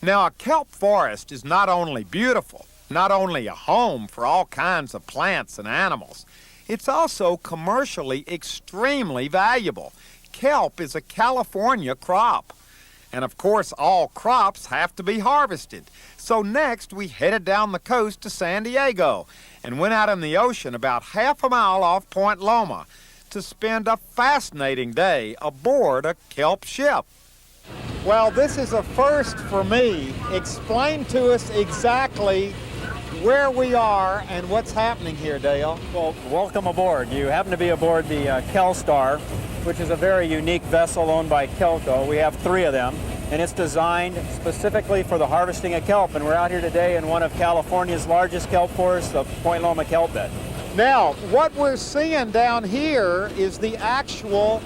Now, a kelp forest is not only beautiful, not only a home for all kinds of plants and animals, it's also commercially extremely valuable. Kelp is a California crop. And of course, all crops have to be harvested. So next, we headed down the coast to San Diego and went out in the ocean about half a mile off Point Loma to spend a fascinating day aboard a kelp ship. Well, this is a first for me. Explain to us exactly where we are and what's happening here, Dale. Well, welcome aboard. You happen to be aboard the Kelstar, which is a very unique vessel owned by Kelco. We have 3 of them, and it's designed specifically for the harvesting of kelp. And we're out here today in one of California's largest kelp forests, the Point Loma kelp bed. Now, what we're seeing down here is the actual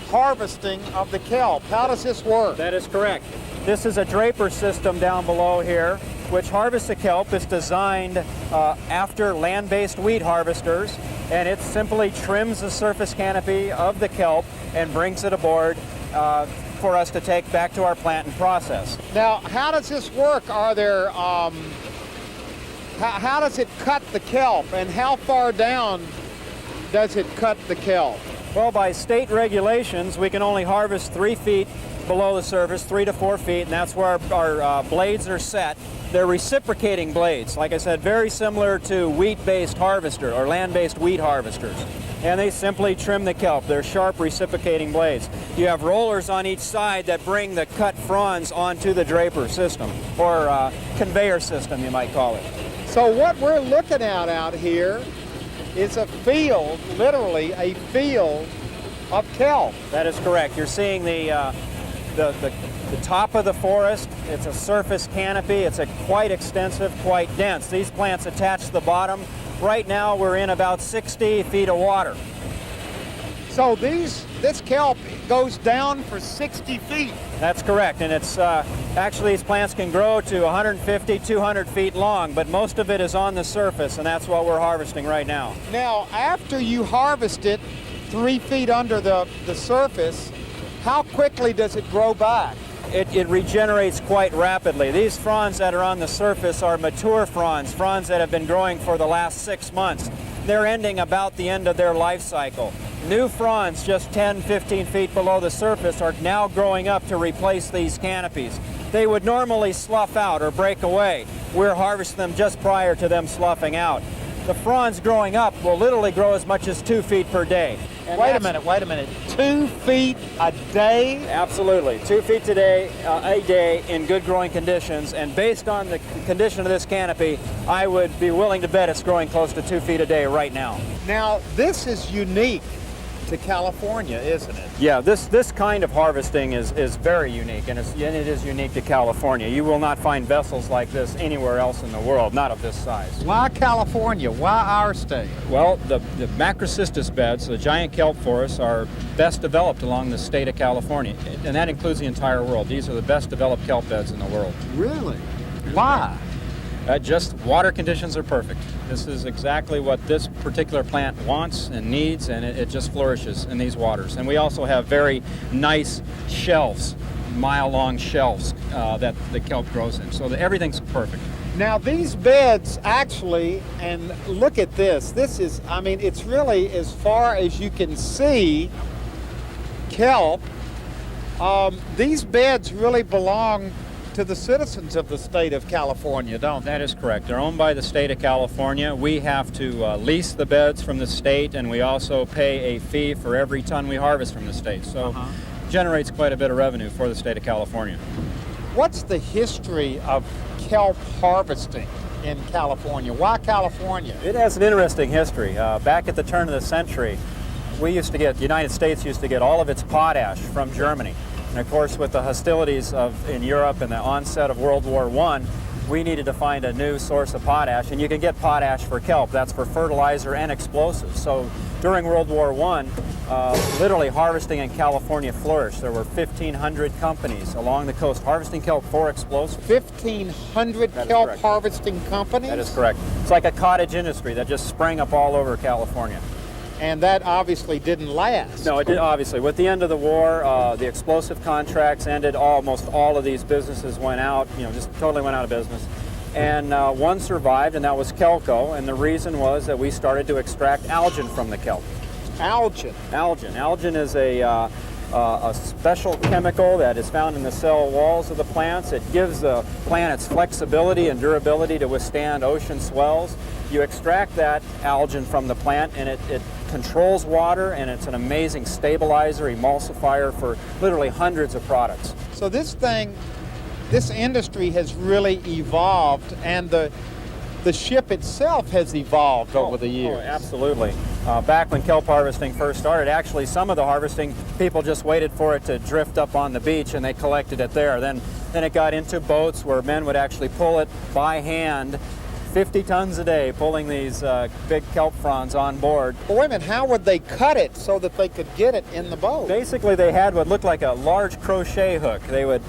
harvesting of the kelp. How does this work? That is correct. This is a draper system down below here, which harvests the kelp. It's designed after land-based wheat harvesters, and it simply trims the surface canopy of the kelp and brings it aboard for us to take back to our plant and process. Now, how does this work? Are there, how does it cut the kelp, and how far down does it cut the kelp? Well, by state regulations, we can only harvest 3 feet below the surface, 3 to 4 feet, and that's where our blades are set. They're reciprocating blades, like I said, very similar to wheat-based harvester or land-based wheat harvesters. And they simply trim the kelp. They're sharp reciprocating blades. You have rollers on each side that bring the cut fronds onto the draper system, or conveyor system, you might call it. So what we're looking at out here is a field, literally a field of kelp. That is correct. You're seeing the top of the forest. It's a surface canopy. It's quite extensive, quite dense. These plants attach to the bottom. Right now we're in about 60 feet of water. So this kelp goes down for 60 feet. That's correct, and it's actually these plants can grow to 150, 200 feet long, but most of it is on the surface, and that's what we're harvesting right now. Now, after you harvest it 3 feet under the surface, how quickly does it grow back? It regenerates quite rapidly. These fronds that are on the surface are mature fronds that have been growing for the last 6 months. They're ending about the end of their life cycle. New fronds just 10, 15 feet below the surface are now growing up to replace these canopies. They would normally slough out or break away. We're harvesting them just prior to them sloughing out. The fronds growing up will literally grow as much as 2 feet per day. And wait a minute. 2 feet a day? Absolutely. 2 feet today, a day in good growing conditions. And based on the condition of this canopy, I would be willing to bet it's growing close to 2 feet a day right now. Now, this is unique to California, isn't it? Yeah, this kind of harvesting is very unique, and it is unique to California. You will not find vessels like this anywhere else in the world, not of this size. Why California? Why our state? Well, the macrocystis beds, the giant kelp forests, are best developed along the state of California, and that includes the entire world. These are the best developed kelp beds in the world. Really? Why? Just water conditions are perfect. This is exactly what this particular plant wants and needs, and it just flourishes in these waters. And we also have very nice shelves, mile-long shelves that the kelp grows in. So everything's perfect. Now these beds actually, and look at this. This is, I mean, it's really as far as you can see kelp. These beds really belong to the citizens of the state of California, don't they? That is correct. They're owned by the state of California. We have to lease the beds from the state, and we also pay a fee for every ton we harvest from the state. So generates quite a bit of revenue for the state of California. What's the history of kelp harvesting in California? Why California? It has an interesting history. Back at the turn of the century, the United States used to get all of its potash from Germany. And of course, with the hostilities in Europe and the onset of World War I, we needed to find a new source of potash, and you can get potash for kelp. That's for fertilizer and explosives. So during World War I, literally harvesting in California flourished. There were 1,500 companies along the coast harvesting kelp for explosives. 1,500 kelp harvesting companies? That is correct. It's like a cottage industry that just sprang up all over California. And that obviously didn't last. No, it did, obviously. With the end of the war, the explosive contracts ended. Almost all of these businesses went out, just totally went out of business. And one survived, and that was Kelco. And the reason was that we started to extract algin from the kelp. Algin? Algin. Algin is a special chemical that is found in the cell walls of the plants. It gives the plant its flexibility and durability to withstand ocean swells. You extract that algin from the plant, and it controls water, and it's an amazing stabilizer, emulsifier for literally hundreds of products. So this industry has really evolved, and the ship itself has evolved over the years. Oh, absolutely. Back when kelp harvesting first started, actually some of the harvesting, people just waited for it to drift up on the beach and they collected it there. Then it got into boats where men would actually pull it by hand, 50 tons a day, pulling these big kelp fronds on board. Well, wait a minute, how would they cut it so that they could get it in the boat? Basically, they had what looked like a large crochet hook. They would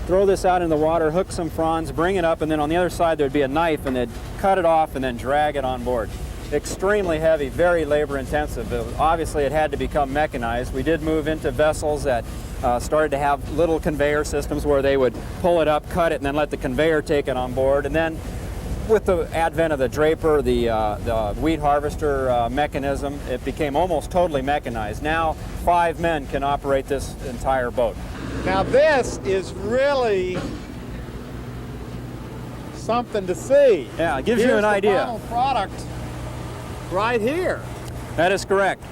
throw this out in the water, hook some fronds, bring it up, and then on the other side there'd be a knife, and they'd cut it off and then drag it on board. Extremely heavy, very labor intensive. Obviously, it had to become mechanized. We did move into vessels that started to have little conveyor systems where they would pull it up, cut it, and then let the conveyor take it on board. And then with the advent of the draper, the wheat harvester mechanism, it became almost totally mechanized. Now 5 men can operate this entire boat. Now this is really something to see. Yeah, it gives you an idea. Here's the final product right here. That is correct.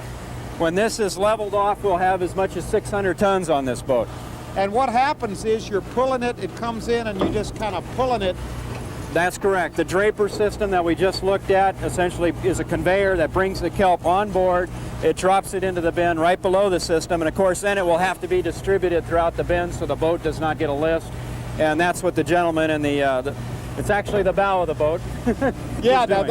When this is leveled off, we'll have as much as 600 tons on this boat. And what happens is you're pulling it, it comes in, and you're just kind of pulling it. That's correct. The draper system that we just looked at essentially is a conveyor that brings the kelp on board. It drops it into the bin right below the system, and of course then it will have to be distributed throughout the bin so the boat does not get a lift. And that's what the gentleman in it's actually the bow of the boat. Yeah, now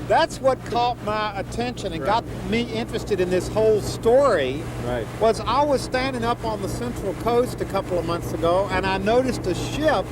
that's what caught my attention and got me interested in this whole story. Right. Was I was standing up on the Central Coast a couple of months ago, and I noticed a ship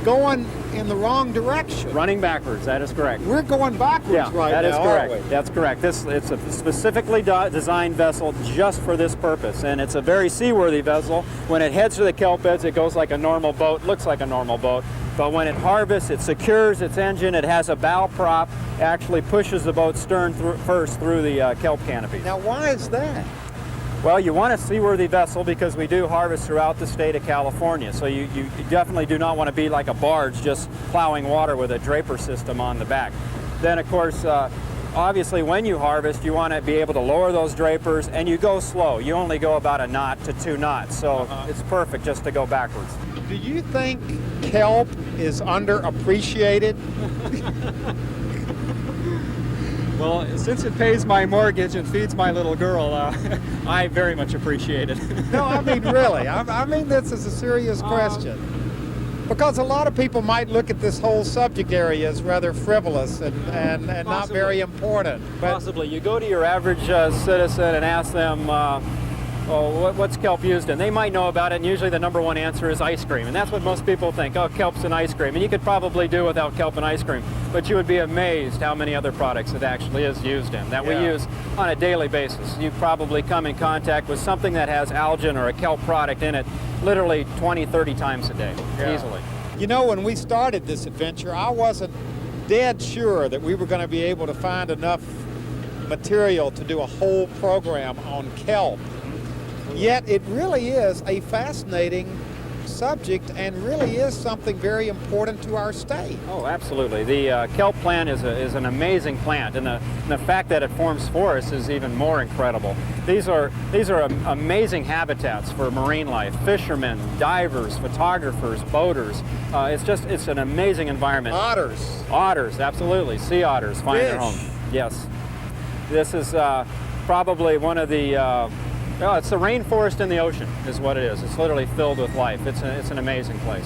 going in the wrong direction. Running backwards, that is correct. We're going backwards right now, that is correct. aren't we? That's correct. It's a specifically designed vessel just for this purpose, and it's a very seaworthy vessel. When it heads to the kelp beds, it goes like a normal boat, looks like a normal boat. But when it harvests, it secures its engine. It has a bow prop, actually pushes the boat stern first through the kelp canopy. Now, why is that? Well, you want a seaworthy vessel because we do harvest throughout the state of California. So you definitely do not want to be like a barge just plowing water with a draper system on the back. Then, of course, obviously when you harvest, you want to be able to lower those drapers, and you go slow. You only go about 1 knot to 2 knots. So it's perfect just to go backwards. Do you think kelp is underappreciated? Well, since it pays my mortgage and feeds my little girl, I very much appreciate it. No, I mean really. I mean this is a serious question. Because a lot of people might look at this whole subject area as rather frivolous and not very important. But Possibly. You go to your average citizen and ask them, what's kelp used in? They might know about it, and usually the #1 answer is ice cream. And that's what most people think, oh, kelp's in ice cream. And you could probably do without kelp and ice cream. But you would be amazed how many other products it actually is used in, that we use on a daily basis. You probably come in contact with something that has algin or a kelp product in it literally 20, 30 times a day, easily. you know, when we started this adventure, I wasn't dead sure that we were going to be able to find enough material to do a whole program on kelp. Yet it really is a fascinating subject and really is something very important to our state. Oh, absolutely. The kelp plant is an amazing plant, and the fact that it forms forests is even more incredible. These are amazing habitats for marine life, fishermen, divers, photographers, boaters. It's an amazing environment. Otters. Otters, absolutely. Sea otters find their home. Yes. This is probably one of the it's the rainforest in the ocean is what it is. It's literally filled with life. It's an amazing place.